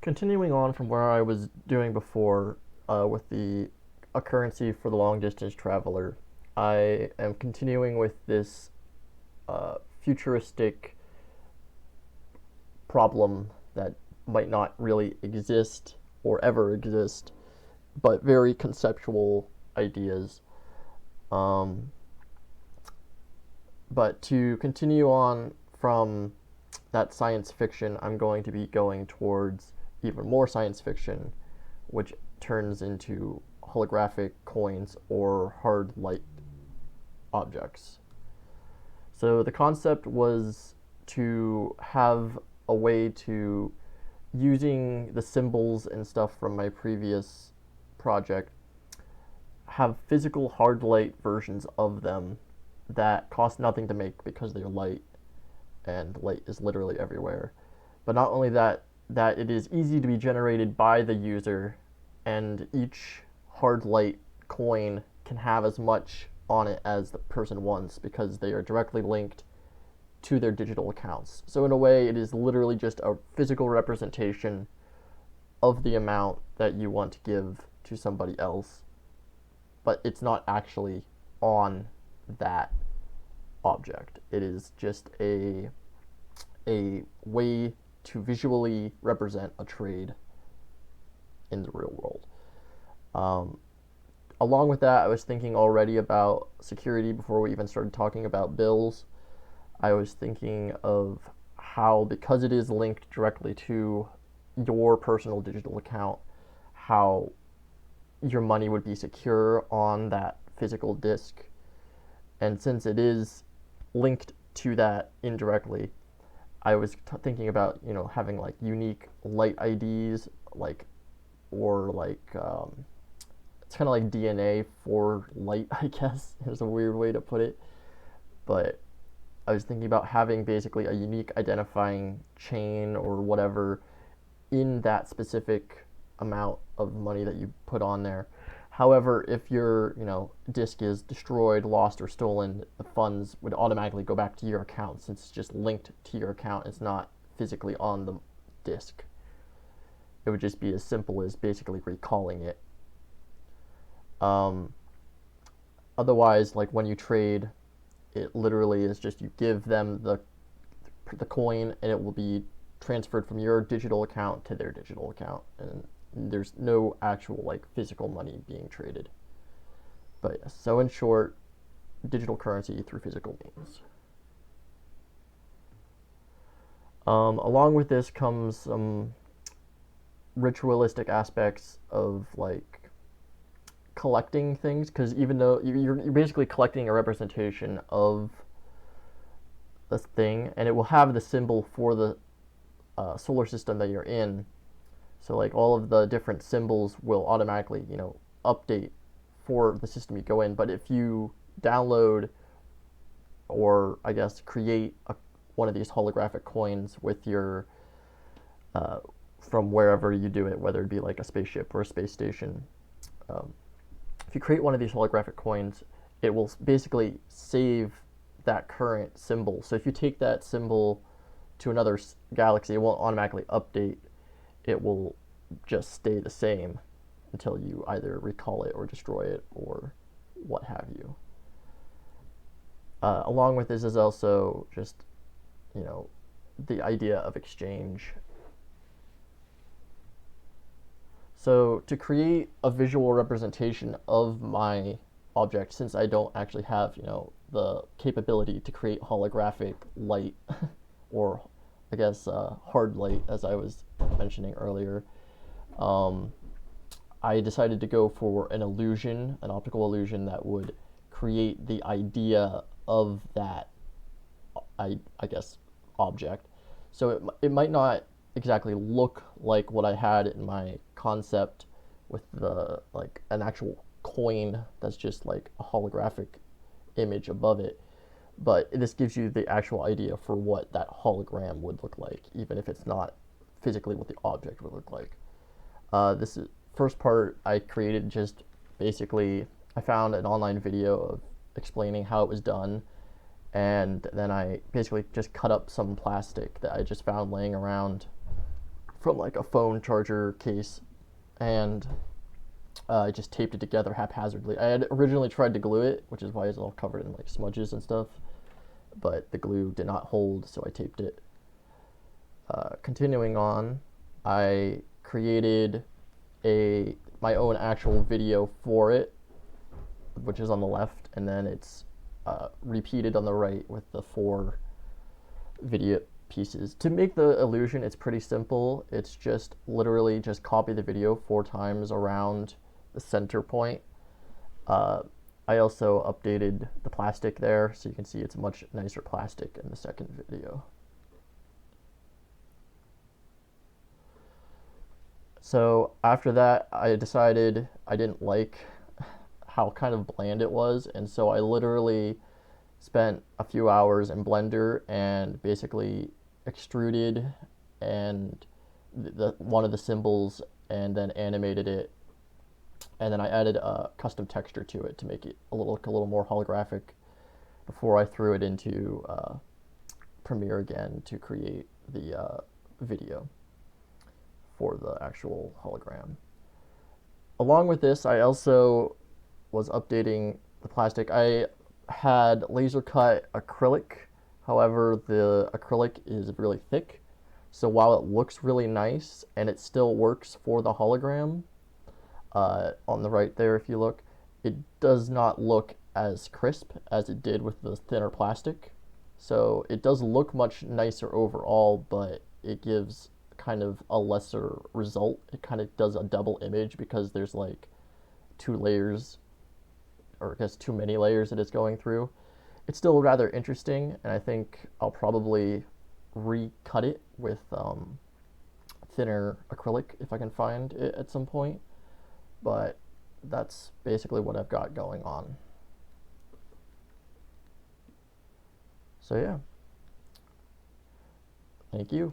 Continuing on from where I was doing before with a currency for the long distance traveler, I am continuing with this futuristic problem that might not really exist or ever exist, but very conceptual ideas. Um, but to continue on from that science fiction, I'm going to be going towards even more science fiction, which turns into holographic coins or hard light objects. So the concept was to have a way to, using the symbols and stuff from my previous project, have physical hard light versions of them that cost nothing to make because they're light, and light is literally everywhere. But not only that, that it is easy to be generated by the user, and each hard light coin can have as much on it as the person wants because they are directly linked to their digital accounts. So in a way, it is literally just a physical representation of the amount that you want to give to somebody else, but it's not actually on that object. It is just a way to visually represent a trade in the real world. Along with that, I was thinking already about security before we even started talking about bills. I was thinking of how, because it is linked directly to your personal digital account, how your money would be secure on that physical disk. And since it is linked to that indirectly, I was thinking about, having like unique light IDs, like, or like, it's kind of like DNA for light, I guess. There's a weird way to put it. But I was thinking about having basically a unique identifying chain or whatever in that specific amount of money that you put on there. However, if your disk is destroyed, lost, or stolen, the funds would automatically go back to your account since it's just linked to your account. It's not physically on the disk. It would just be as simple as basically recalling it. Otherwise, like when you trade, it literally is just you give them the coin and it will be transferred from your digital account to their digital account, and there's no actual like physical money being traded. But yes, so in short, digital currency through physical means. Along with this comes some ritualistic aspects of like collecting things, because even though you're basically collecting a representation of this thing, and it will have the symbol for the solar system that you're in. So like all of the different symbols will automatically, update for the system you go in. But if you download, or I guess create one of these holographic coins with your from wherever you do it, whether it be like a spaceship or a space station, if you create one of these holographic coins, it will basically save that current symbol. So if you take that symbol to another galaxy, it won't automatically update. It will just stay the same until you either recall it or destroy it or what have you. Along with this is also just, the idea of exchange. So to create a visual representation of my object, since I don't actually have, the capability to create holographic light, or I guess hard light, as I was mentioning earlier, I decided to go for an illusion, an optical illusion that would create the idea of that, I guess, object. So it might not exactly look like what I had in my concept with the like an actual coin that's just like a holographic image above it, but this gives you the actual idea for what that hologram would look like, even if it's not physically what the object would look like. This is, first part I created just basically, I found an online video of explaining how it was done, and then I basically just cut up some plastic that I just found laying around from like a phone charger case, and I just taped it together haphazardly. I had originally tried to glue it, which is why it's all covered in like smudges and stuff, but the glue did not hold, so I taped it. Continuing on, I created my own actual video for it, which is on the left, and then it's repeated on the right with the 4 video pieces. To make the illusion, it's pretty simple. It's just literally just copy the video 4 times around the center point. I also updated the plastic there, so you can see it's much nicer plastic in the second video. So after that, I decided I didn't like how kind of bland it was, and so I literally spent a few hours in Blender and basically extruded and one of the symbols and then animated it, and then I added a custom texture to it to make it look a little more holographic before I threw it into Premiere again to create the video for the actual hologram. Along with this, I also was updating the plastic. I had laser cut acrylic, however the acrylic is really thick, so while it looks really nice and it still works for the hologram, on the right there if you look, it does not look as crisp as it did with the thinner plastic. So it does look much nicer overall, but it gives kind of a lesser result. It kind of does a double image because there's like 2 layers, or I guess too many layers that it's going through. It's still rather interesting, and I think I'll probably recut it with thinner acrylic if I can find it at some point. But that's basically what I've got going on. So yeah, thank you.